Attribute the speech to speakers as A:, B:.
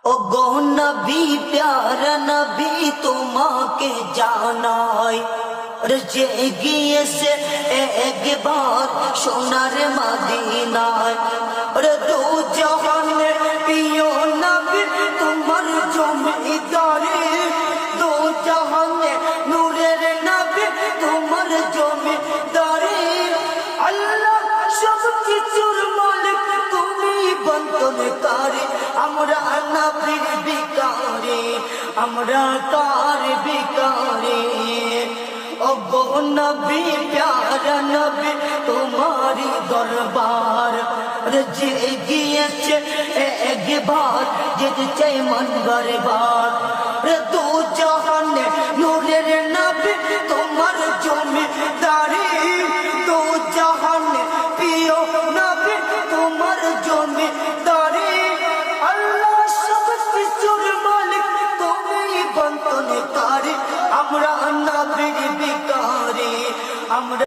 A: ও গো নবী প্যারা নবী তোমাকে জানাই যে গিয়েছে একবার সোনার মদিনায় দু জাহানের প্রিয় নবী তোমার জমিদারি দু জাহানের নূরের নবী তোমার জমিদারি আল্লাহ সব কিছুর মালিক তুমি বন্তনকারী আমরা নবীর ভিখারি আমরা কার ভিখারি ও গো নবী প্যারা নবী তোমারি দরবার যে গিয়েছে একবার যেতে চাই মন বারবার দু জাহানে নূরের নবী তোমার জমিদারি দু জাহানে প্রিয় নবী তোমার জমিদারি আল্লাহ সব কিছুর মালিক তুমি বন্তনকারী আমরা নবীর ভিখারি আমরা